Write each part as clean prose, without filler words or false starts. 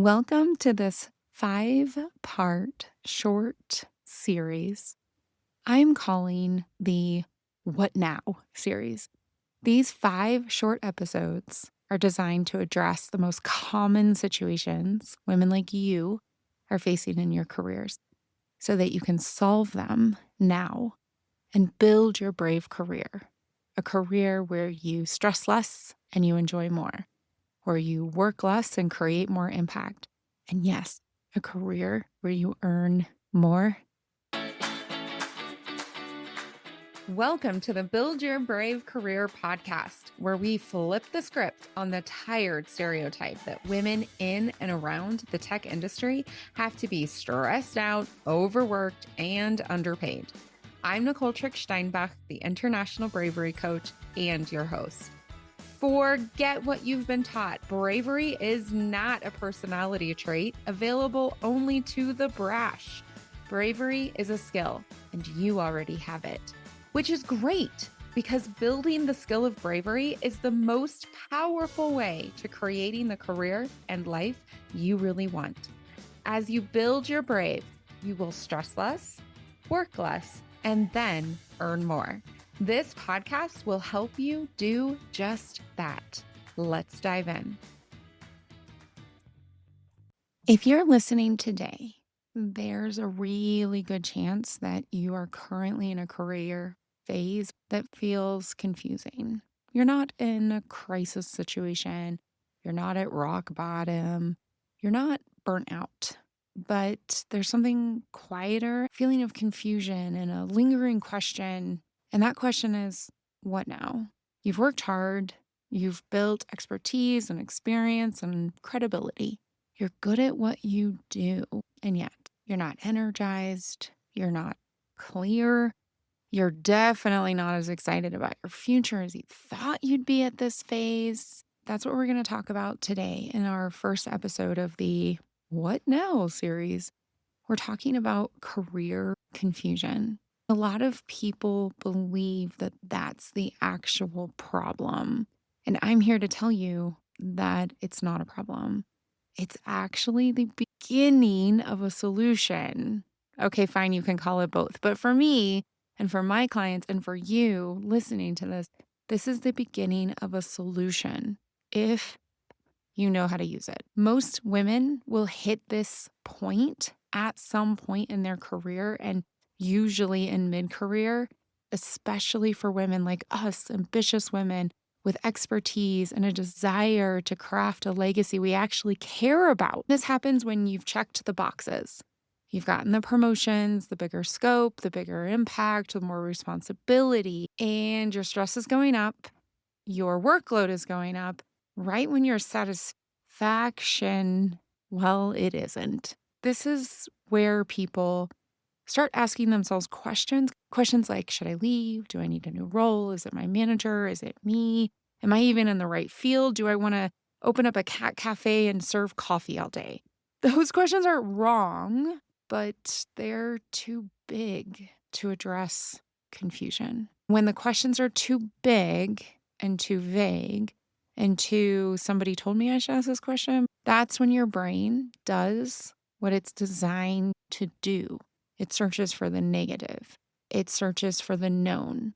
Welcome to this 5-part short series I'm calling the What Now series. These 5 short episodes are designed to address the most common situations women like you are facing in your careers so that you can solve them now and build your brave career, a career where you stress less and you enjoy more, where you work less and create more impact. And yes, a career where you earn more. Welcome to the Build Your Brave Career podcast, where we flip the script on the tired stereotype that women in and around the tech industry have to be stressed out, overworked, and underpaid. I'm Nicole Trick-Steinbach, the International Bravery Coach and your host. Forget what you've been taught. Bravery is not a personality trait available only to the brash. Bravery is a skill, and you already have it, which is great because building the skill of bravery is the most powerful way to creating the career and life you really want. As you build your brave, you will stress less, work less, and then earn more. This podcast will help you do just that. Let's dive in. If you're listening today, there's a really good chance that you are currently in a career phase that feels confusing. You're not in a crisis situation. You're not at rock bottom. You're not burnt out. But there's something quieter, feeling of confusion and a lingering question. And that question is, what now? You've worked hard. You've built expertise and experience and credibility. You're good at what you do, and yet you're not energized. You're not clear. You're definitely not as excited about your future as you thought you'd be at this phase. That's what we're going to talk about today in our first episode of the What Now series. We're talking about career confusion. A lot of people believe that that's the actual problem. And I'm here to tell you that it's not a problem. It's actually the beginning of a solution. Okay, fine, you can call it both. But for me and for my clients and for you listening to this is the beginning of a solution if you know how to use it. Most women will hit this point at some point in their career, and usually in mid-career, especially for women like us, ambitious women with expertise and a desire to craft a legacy we actually care about. This happens when you've checked the boxes. You've gotten the promotions, the bigger scope, the bigger impact, the more responsibility, and your stress is going up, your workload is going up. Right when your satisfaction, well, it isn't. This is where people start asking themselves questions. Questions like, should I leave? Do I need a new role? Is it my manager? Is it me? Am I even in the right field? Do I want to open up a cat cafe and serve coffee all day? Those questions aren't wrong, but they're too big to address confusion. When the questions are too big and too vague and too somebody told me I should ask this question, that's when your brain does what it's designed to do. It searches for the negative. It searches for the known.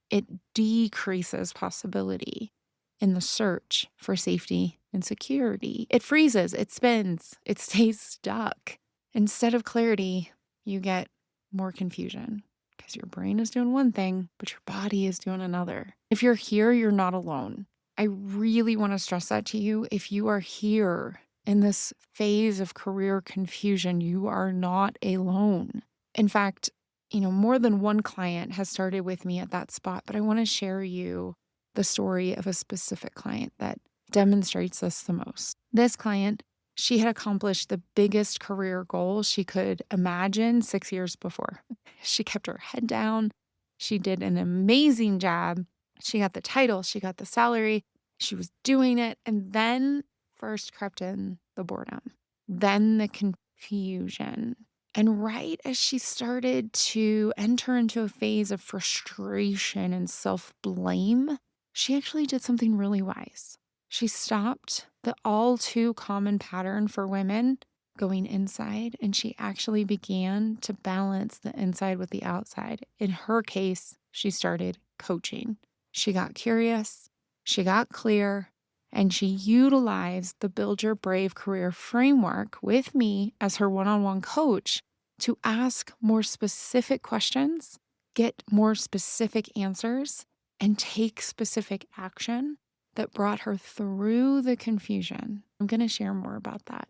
It decreases possibility in the search for safety and security. It freezes, it spins, it stays stuck. Instead of clarity, you get more confusion because your brain is doing one thing, but your body is doing another. If you're here, you're not alone. I really want to stress that to you. If you are here in this phase of career confusion, you are not alone. In fact, more than one client has started with me at that spot, but I want to share you the story of a specific client that demonstrates this the most. This client, she had accomplished the biggest career goal she could imagine 6 years before. She kept her head down. She did an amazing job. She got the title. She got the salary. She was doing it. And then first crept in the boredom, then the confusion. And right as she started to enter into a phase of frustration and self-blame, she actually did something really wise. She stopped the all too common pattern for women going inside, and she actually began to balance the inside with the outside. In her case, she started coaching. She got curious, she got clear, and she utilized the Build Your Brave Career framework with me as her one-on-one coach to ask more specific questions, get more specific answers, and take specific action that brought her through the confusion. I'm going to share more about that.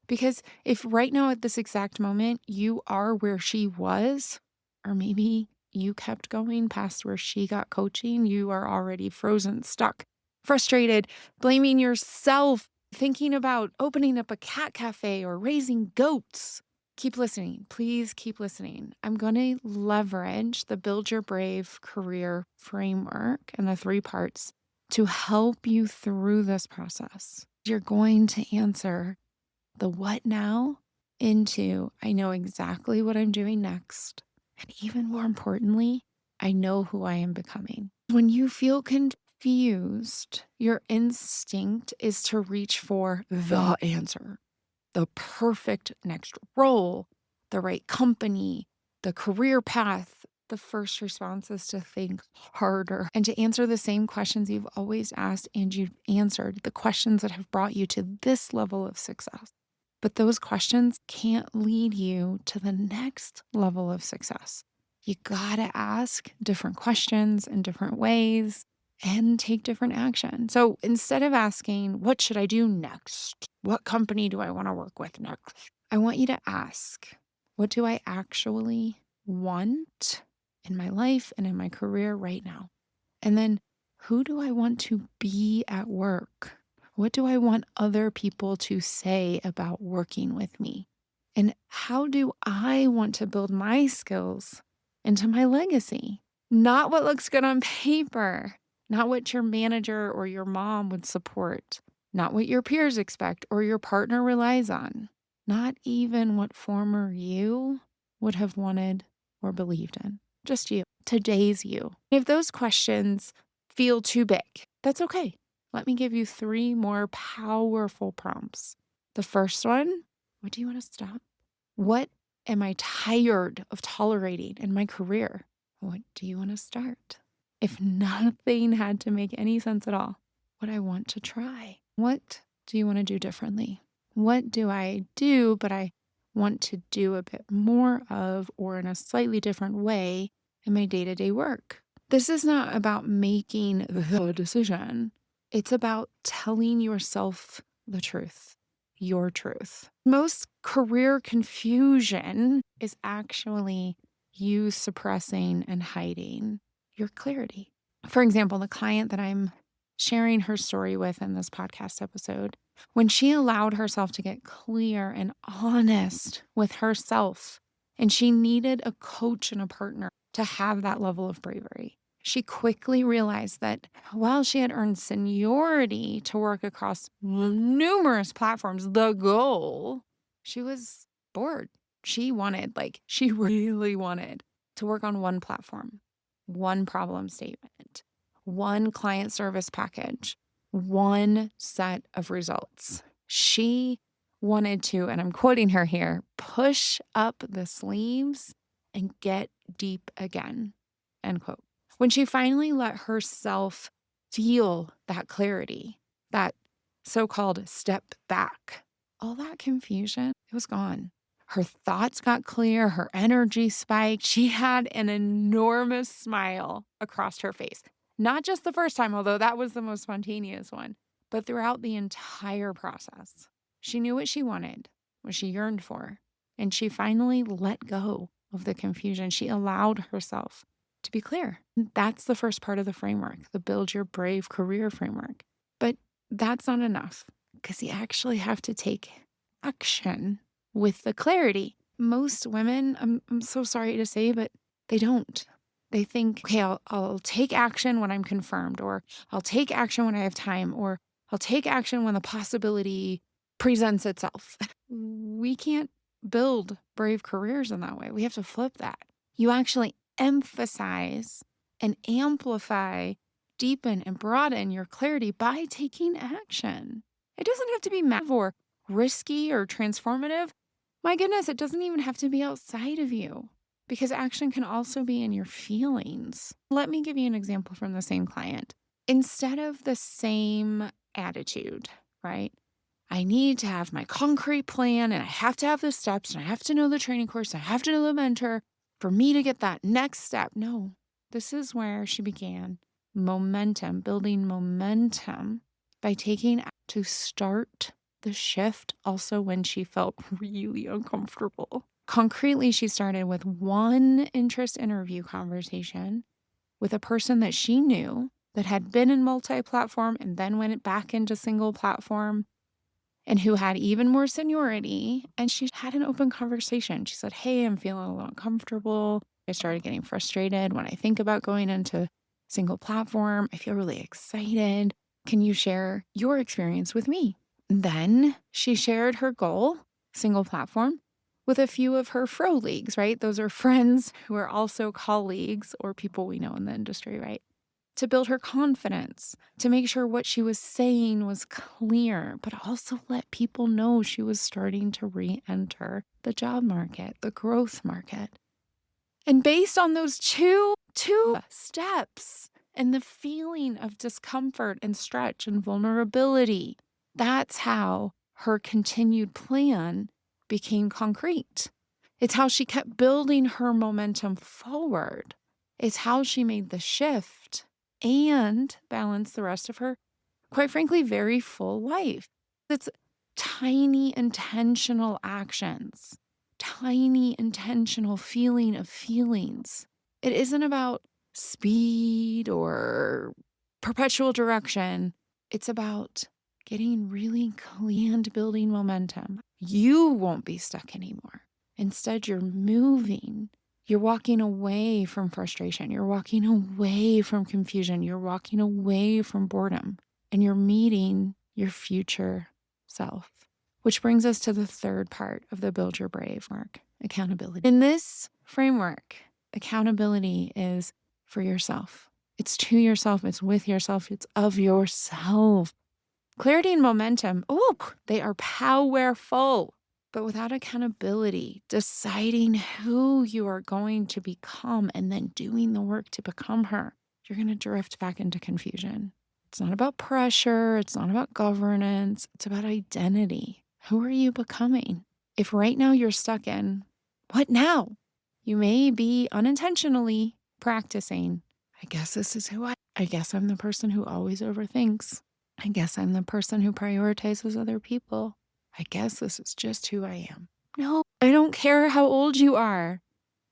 Because if right now at this exact moment you are where she was, or maybe you kept going past where she got coaching, you are already frozen, stuck, frustrated, blaming yourself, thinking about opening up a cat cafe or raising goats. Keep listening. Please keep listening. I'm going to leverage the Build Your Brave Career framework and the 3 parts to help you through this process. You're going to answer the what now into I know exactly what I'm doing next. And even more importantly, I know who I am becoming. When you feel confused, your instinct is to reach for the answer, the perfect next role, the right company, the career path. The first response is to think harder and to answer the same questions you've always asked and you've answered, the questions that have brought you to this level of success. But those questions can't lead you to the next level of success. You gotta ask different questions in different ways and take different action. So instead of asking, what should I do next? What company do I want to work with next? I want you to ask, what do I actually want in my life and in my career right now? And then who do I want to be at work? What do I want other people to say about working with me? And how do I want to build my skills into my legacy? Not what looks good on paper, not what your manager or your mom would support, not what your peers expect or your partner relies on, not even what former you would have wanted or believed in. Just you, today's you. If those questions feel too big, that's okay. Let me give you 3 more powerful prompts. The first one, what do you want to stop? What am I tired of tolerating in my career? What do you want to start? If nothing had to make any sense at all, what I want to try? What do you want to do differently? What do I do, but I want to do a bit more of or in a slightly different way in my day-to-day work? This is not about making the decision. It's about telling yourself the truth, your truth. Most career confusion is actually you suppressing and hiding your clarity. For example, the client that I'm sharing her story with in this podcast episode, when she allowed herself to get clear and honest with herself, and she needed a coach and a partner to have that level of bravery, she quickly realized that while she had earned seniority to work across numerous platforms, the goal, she was bored. She really wanted to work on one platform, one problem statement, one client service package, one set of results. She wanted to, and I'm quoting her here, push up the sleeves and get deep again, end quote. When she finally let herself feel that clarity, that so-called step back, all that confusion, it was gone. Her thoughts got clear, her energy spiked. She had an enormous smile across her face. Not just the first time, although that was the most spontaneous one, but throughout the entire process. She knew what she wanted, what she yearned for, and she finally let go of the confusion. She allowed herself to be clear. That's the first part of the framework, the Build Your Brave Career framework. But that's not enough because you actually have to take action with the clarity. Most women, I'm so sorry to say, but they don't. They think, okay, I'll take action when I'm confirmed, or I'll take action when I have time, or I'll take action when the possibility presents itself. We can't build brave careers in that way. We have to flip that. You actually emphasize and amplify, deepen and broaden your clarity by taking action. It doesn't have to be massive or risky or transformative. My goodness, it doesn't even have to be outside of you because action can also be in your feelings. Let me give you an example from the same client. Instead of the same attitude, right? I need to have my concrete plan and I have to have the steps and I have to know the training course. And I have to know the mentor for me to get that next step. No, this is where she began momentum, building momentum by taking to start the shift also when she felt really uncomfortable. Concretely, she started with one interest interview conversation with a person that she knew that had been in multi-platform and then went back into single platform and who had even more seniority. And she had an open conversation. She said, "Hey, I'm feeling a little uncomfortable. I started getting frustrated when I think about going into single platform. I feel really excited. Can you share your experience with me?" Then she shared her goal, single platform, with a few of her fro leagues, right? Those are friends who are also colleagues or people we know in the industry, right? To build her confidence, to make sure what she was saying was clear, but also let people know she was starting to re-enter the job market, the growth market. And based on those two steps and the feeling of discomfort and stretch and vulnerability, that's how her continued plan became concrete. It's how she kept building her momentum forward. It's how she made the shift and balanced the rest of her, quite frankly, very full life. It's tiny intentional actions, tiny intentional feeling of feelings. It isn't about speed or perpetual direction. It's about getting really clean and building momentum. You won't be stuck anymore. Instead, you're moving. You're walking away from frustration. You're walking away from confusion. You're walking away from boredom. And you're meeting your future self. Which brings us to the third part of the Build Your Brave work, accountability. In this framework, accountability is for yourself. It's to yourself. It's with yourself. It's of yourself. Clarity and momentum, they are powerful. But without accountability, deciding who you are going to become and then doing the work to become her, you're going to drift back into confusion. It's not about pressure. It's not about governance. It's about identity. Who are you becoming? If right now you're stuck in, what now? You may be unintentionally practicing. I guess this is I guess I'm the person who always overthinks. I guess I'm the person who prioritizes other people. I guess this is just who I am. No, I don't care how old you are.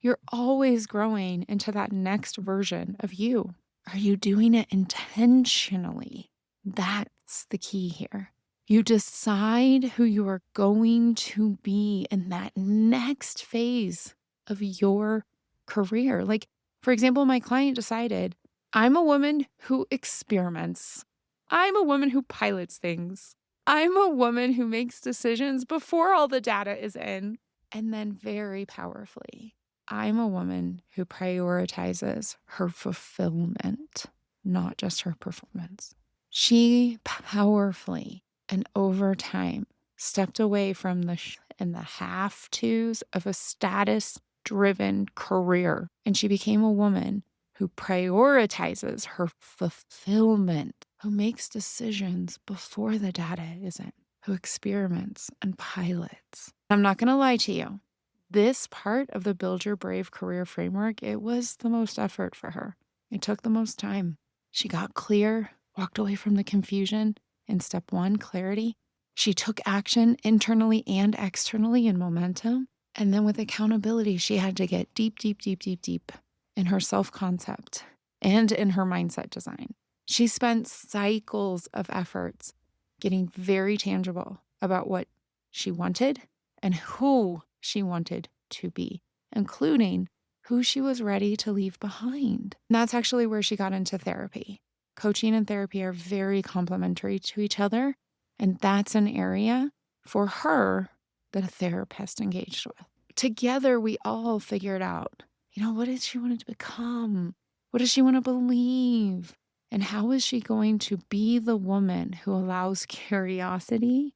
You're always growing into that next version of you. Are you doing it intentionally? That's the key here. You decide who you are going to be in that next phase of your career. Like, for example, my client decided, I'm a woman who experiments. I'm a woman who pilots things. I'm a woman who makes decisions before all the data is in. And then very powerfully, I'm a woman who prioritizes her fulfillment, not just her performance. She powerfully and over time stepped away from the and the have-tos of a status-driven career, and she became a woman who prioritizes her fulfillment, who makes decisions before the data is in, who experiments and pilots. I'm not going to lie to you. This part of the Build Your Brave career framework, it was the most effort for her. It took the most time. She got clear, walked away from the confusion. In step 1, clarity. She took action internally and externally in momentum. And then with accountability, she had to get deep, deep, deep, deep, deep in her self-concept and in her mindset design. She spent cycles of efforts getting very tangible about what she wanted and who she wanted to be, including who she was ready to leave behind. And that's actually where she got into therapy. Coaching and therapy are very complementary to each other, and that's an area for her that a therapist engaged with. Together, we all figured out, what does she want to become? What does she want to believe? And how is she going to be the woman who allows curiosity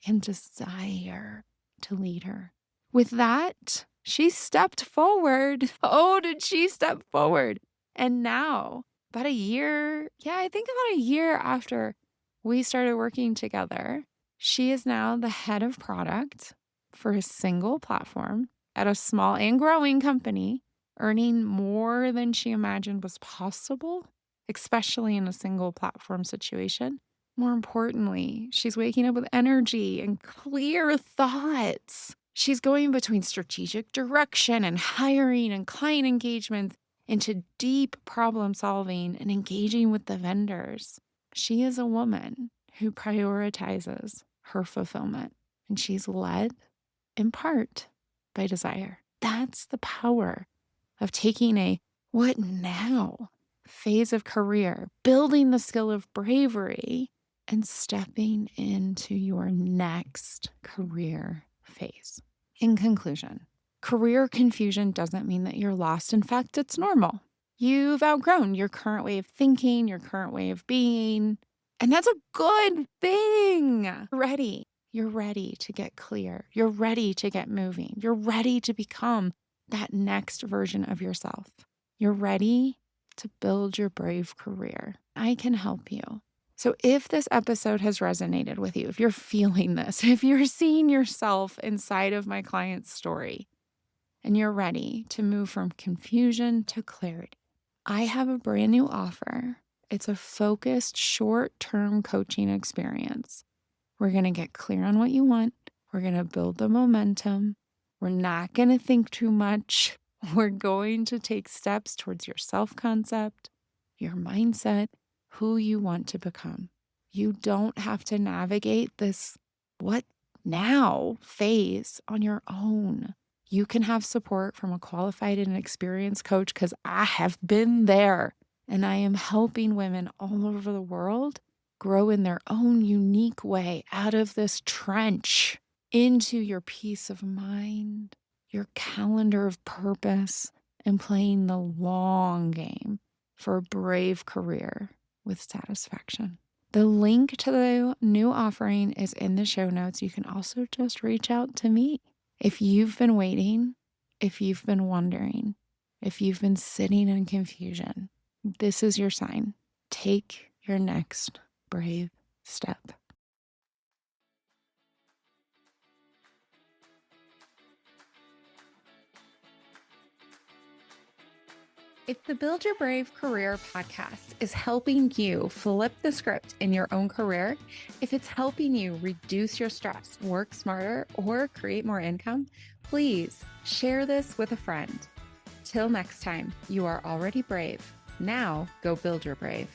and desire to lead her? With that, she stepped forward. Oh, did she step forward? And now, about a year, I think about a year after we started working together, she is now the head of product for a single platform at a small and growing company, earning more than she imagined was possible, especially in a single platform situation. More importantly, she's waking up with energy and clear thoughts. She's going between strategic direction and hiring and client engagement into deep problem solving and engaging with the vendors. She is a woman who prioritizes her fulfillment, and she's led in part by desire. That's the power of taking a what now phase of career, building the skill of bravery, and stepping into your next career phase. In conclusion, career confusion doesn't mean that you're lost. In fact, it's normal. You've outgrown your current way of thinking, your current way of being, and that's a good thing. You're ready to get clear. You're ready to get moving. You're ready to become that next version of yourself. You're ready to build your brave career. I can help you. So if this episode has resonated with you, if you're feeling this, if you're seeing yourself inside of my client's story, and you're ready to move from confusion to clarity, I have a brand new offer. It's a focused, short-term coaching experience. We're going to get clear on what you want. We're going to build the momentum. We're not going to think too much. We're going to take steps towards your self-concept, your mindset, who you want to become. You don't have to navigate this what now phase on your own. You can have support from a qualified and experienced coach because I have been there, and I am helping women all over the world grow in their own unique way out of this trench into your peace of mind, your calendar of purpose, and playing the long game for a brave career with satisfaction. The link to the new offering is in the show notes. You can also just reach out to me. If you've been waiting, if you've been wondering, if you've been sitting in confusion, this is your sign. Take your next brave step. If the Build Your Brave Career podcast is helping you flip the script in your own career, if it's helping you reduce your stress, work smarter, or create more income, please share this with a friend. Till next time, you are already brave. Now go build your brave.